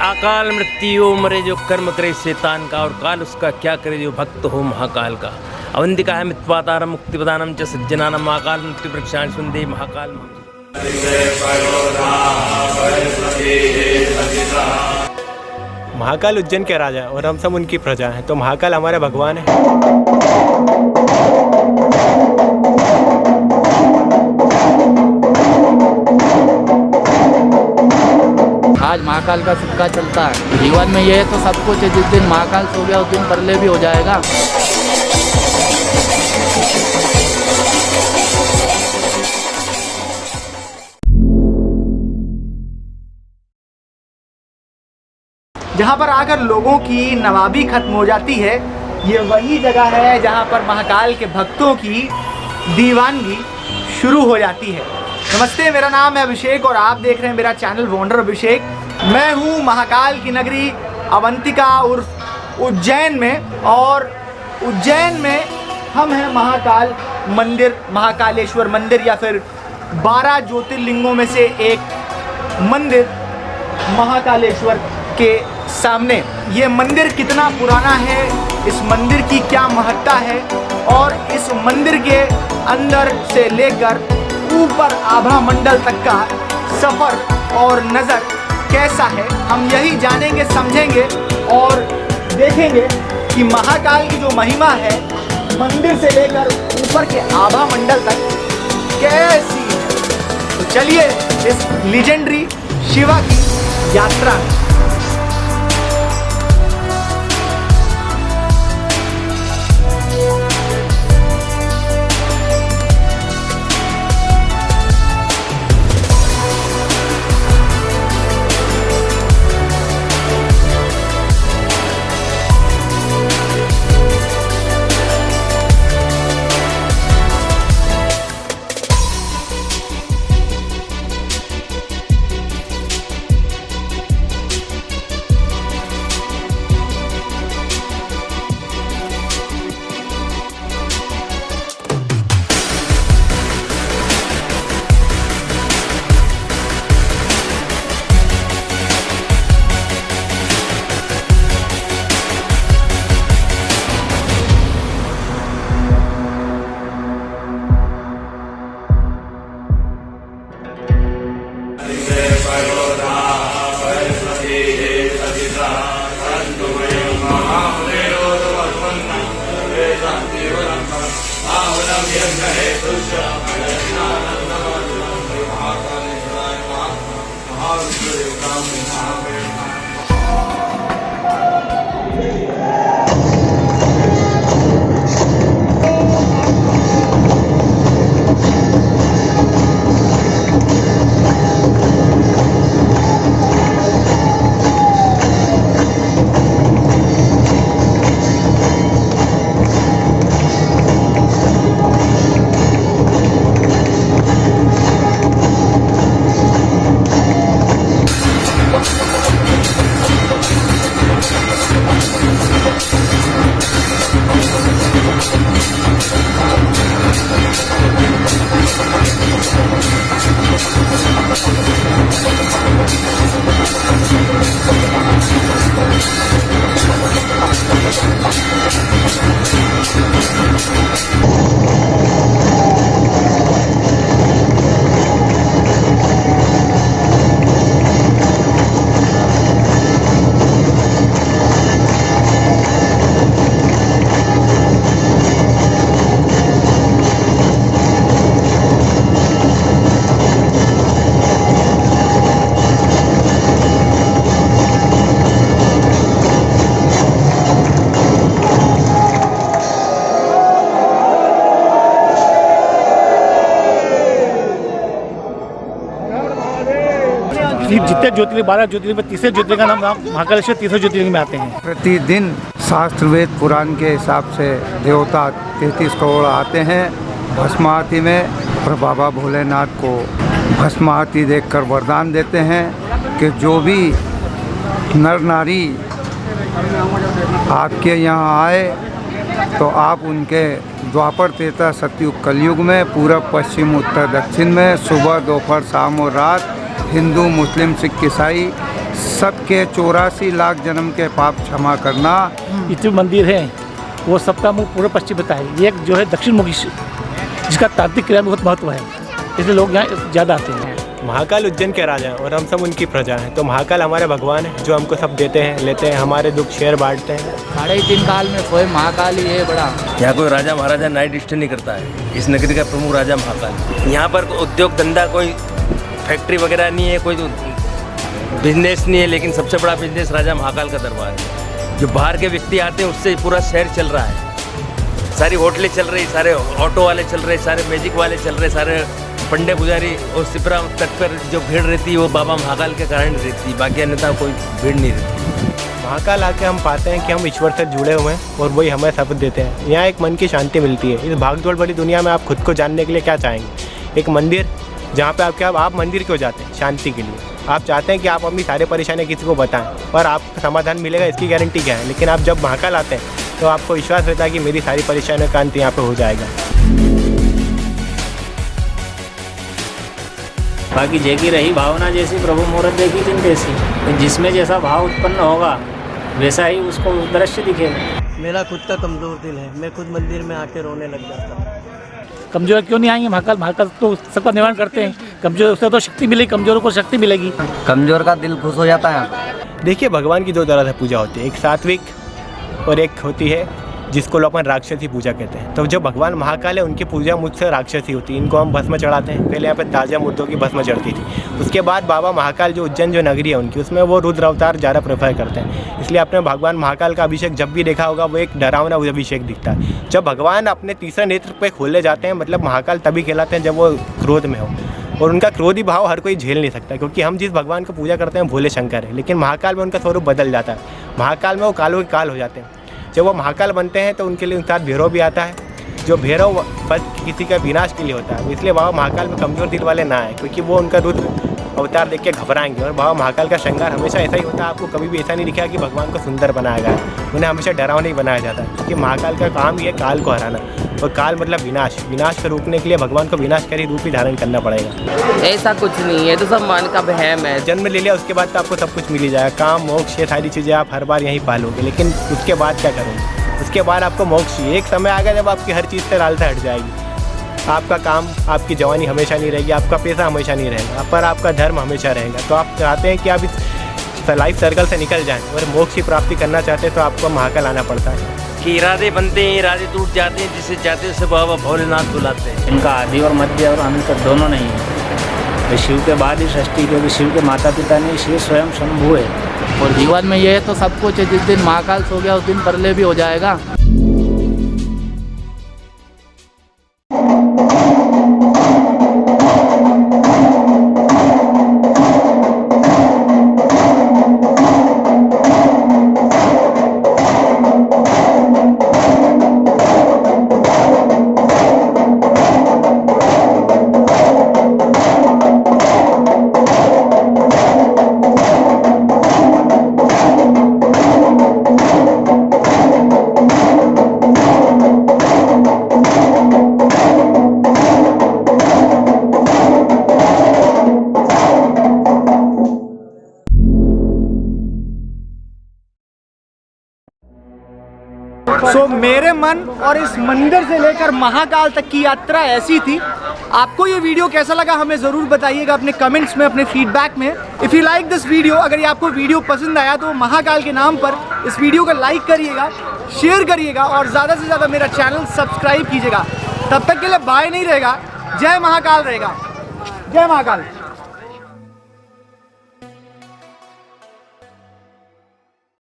अकाल मृत्यु मरे जो कर्म करे शैतान का, और काल उसका क्या करे जो भक्त हो महाकाल का। अवंतिका है मित्वातारम मुक्तिप्रदानम च सज्जनानम महाकाल मृत्यु प्रक्षाण सुंदे महाकाल। महाकाल उज्जैन के राजा और हम सब उनकी प्रजा हैं, तो महाकाल हमारे भगवान है। आज महाकाल का सिक्का चलता है। जीवन में ये तो सब कुछ है, जिस दिन महाकाल सो गया उस दिन परले भी हो जाएगा। जहाँ पर आकर लोगों की नवाबी खत्म हो जाती है, ये वही जगह है जहाँ पर महाकाल के भक्तों की दीवानगी शुरू हो जाती है। नमस्ते, मेरा नाम है अभिषेक और आप देख रहे हैं मेरा चैनल वंडर अभिषेक। मैं हूँ महाकाल की नगरी अवंतिका उर्फ उज्जैन में, और उज्जैन में हम हैं महाकाल मंदिर, महाकालेश्वर मंदिर, या फिर 12 ज्योतिर्लिंगों में से एक मंदिर महाकालेश्वर के सामने। ये मंदिर कितना पुराना है, इस मंदिर की क्या महत्ता है, और इस मंदिर के अंदर से लेकर ऊपर आभा मंडल तक का सफ़र और नज़र कैसा है, हम यही जानेंगे, समझेंगे और देखेंगे कि महाकाल की जो महिमा है मंदिर से लेकर ऊपर के आभा मंडल तक कैसी है। तो चलिए इस लीजेंडरी शिवा की यात्रा में। जितने ज्योतिर्लिंग 12 ज्योतिर्लिंग में तीसरे ज्योतिर्लिंग का नाम महाकालेश्वर तीसरे ज्योतिर्लिंग में आते हैं। प्रतिदिन शास्त्र वेद पुराण के हिसाब से देवता 33 करोड़ आते हैं भस्म आरती में, और बाबा भोलेनाथ को भस्म आरती देखकर वरदान देते हैं कि जो भी नर नारी आपके यहाँ आए तो आप उनके द्वापर त्रेता सतयुग कलयुग में पूरब पश्चिम उत्तर दक्षिण में सुबह दोपहर शाम और रात हिंदू मुस्लिम सिख ईसाई सबके 84 लाख जन्म के पाप क्षमा करना। ये जो मंदिर है वो सबका मुँह पूरे पश्चिम होता है। ये एक जो है दक्षिण मुखी जिसका तांत्रिक क्रिया में बहुत महत्व है, इसलिए लोग यहाँ ज़्यादा आते हैं। महाकाल उज्जैन के राजा हैं और हम सब उनकी प्रजा हैं। तो महाकाल हमारे भगवान हैं जो हमको सब देते हैं, लेते हैं, हमारे दुख शेयर बांटते हैं। 3.5 काल में कोई महाकाल ही है बड़ा। यहाँ कोई राजा महाराजा नाइट स्टे नहीं करता है। इस नगरी का प्रमुख राजा महाकाल। यहाँ पर उद्योग धंधा कोई फैक्ट्री वगैरह नहीं है, कोई बिजनेस नहीं है, लेकिन सबसे बड़ा बिजनेस राजा महाकाल का दरबार है। जो बाहर के व्यक्ति आते हैं उससे पूरा शहर चल रहा है। सारी होटलें चल रही, सारे ऑटो वाले चल रहे, सारे मैजिक वाले चल रहे, सारे पंडे पुजारी और सिपरा तट पर जो भीड़ रहती है वो बाबा महाकाल के कारण रहती, बाकी अन्यथा कोई भीड़ नहीं रहती। महाकाल आके हम पाते हैं कि हम ईश्वर से जुड़े हुए हैं और वही हमें शब्द देते हैं। यहाँ एक मन की शांति मिलती है। इस भागदौड़ भरी दुनिया में आप खुद को जानने के लिए क्या चाहेंगे? एक मंदिर जहाँ पे आप मंदिर क्यों जाते हैं? शांति के लिए। आप चाहते हैं कि आप अपनी सारी परेशानियाँ किसी को बताएं और आपको समाधान मिलेगा, इसकी गारंटी क्या है? लेकिन आप जब महाकाल आते हैं तो आपको विश्वास रहता है कि मेरी सारी परेशानियों का अंत यहाँ पे हो जाएगा। बाकी जैकी रही भावना जैसी प्रभु मुहूर्त देखी दिन जैसी, तो जिसमें जैसा भाव उत्पन्न होगा वैसा ही उसको दृश्य दिखेगा। मेरा खुद का कमज़ोर दिल है, मैं खुद मंदिर में आके रोने लग जाता हूँ। कमजोर क्यों नहीं आएंगे? महाकाल तो सबका निर्माण करते हैं। कमजोर से तो शक्ति मिलेगी, कमजोरों को शक्ति मिलेगी। कमजोर का दिल खुश हो जाता है। देखिए, भगवान की दो तरह से पूजा होती है, एक सात्विक और एक होती है जिसको लोग अपन राक्षसी पूजा कहते हैं। तो जो भगवान महाकाल है उनकी पूजा मुझसे राक्षसी होती है। इनको हम भस्म चढ़ाते हैं। पहले यहाँ पे ताज़ा मुर्दों की भस्म चढ़ती थी। उसके बाद बाबा महाकाल जो उज्जैन जो नगरी है उनकी, उसमें वो रुद्र अवतार ज़्यादा प्रेफर करते हैं। इसलिए आपने भगवान महाकाल का अभिषेक जब भी देखा होगा वो एक डरावना अभिषेक दिखता है। जब भगवान अपने तीसरे नेत्र पे खोले जाते हैं, मतलब महाकाल तभी कहलाते हैं जब वो क्रोध में हो, और उनका क्रोधी भाव हर कोई झेल नहीं सकता, क्योंकि हम जिस भगवान को पूजा करते हैं भोले शंकर है। लेकिन महाकाल में उनका स्वरूप बदल जाता है। महाकाल में वो कालों के काल हो जाते हैं। जब वो महाकाल बनते हैं तो उनके लिए उनके साथ भैरव भी आता है, जो भैरव बस किसी का विनाश के लिए होता है। इसलिए बाबा महाकाल में कमज़ोर दिल वाले ना आए, क्योंकि वो उनका रुद्र अवतार देख के घबराएंगे। और बाबा महाकाल का श्रृंगार हमेशा ऐसा ही होता है। आपको कभी भी ऐसा नहीं दिखा कि भगवान को सुंदर बनाया गया है। उन्हें हमेशा डरावना ही बनाया जाता है, क्योंकि महाकाल का काम ही है काल को हराना। और काल मतलब विनाश। विनाश को रोकने के लिए भगवान को विनाशकारी रूप ही धारण करना पड़ेगा। ऐसा कुछ नहीं है, तो सब मन का वहम है। जन्म ले लिया उसके बाद तो आपको सब कुछ मिल ही जाएगा। काम, मोक्ष, ये सारी चीज़ें आप हर बार यहीं पालोगे। लेकिन उसके बाद क्या करोगे? उसके बाद आपको मोक्ष ही। एक समय आएगा जब आपकी हर चीज़ से लालसा हट जाएगी। आपका काम, आपकी जवानी हमेशा नहीं रहेगी, आपका पैसा हमेशा नहीं रहेगा, पर आपका धर्म हमेशा रहेगा। तो आप चाहते हैं कि आप इस लाइफ सर्कल से निकल जाएं और मोक्ष की प्राप्ति करना चाहते हैं तो आपको महाकाल आना पड़ता है। कि इरादे बनते हैं, इरादे टूट जाते हैं, जिसे चाहते हैं उसे बाबा भोलेनाथ बुलाते हैं। इनका आदि और मध्य और अंत दोनों नहीं है। तो शिव के बाद ही सृष्टि, क्योंकि शिव के माता पिता नहीं, शिव स्वयं शंभु है। और जीवन में ये है तो सब कुछ है। जिस दिन महाकाल सो गया उस दिन परले भी हो जाएगा। मेरे मन और इस मंदिर से लेकर महाकाल तक की यात्रा ऐसी थी। आपको ये वीडियो कैसा लगा हमें ज़रूर बताइएगा अपने कमेंट्स में, अपने फीडबैक में। If you like this video, अगर ये आपको वीडियो पसंद आया तो महाकाल के नाम पर इस वीडियो को लाइक करिएगा, शेयर करिएगा और ज़्यादा से ज़्यादा मेरा चैनल सब्सक्राइब कीजिएगा। तब तक के लिए बाय नहीं रहेगा, जय महाकाल रहेगा। जय महाकाल।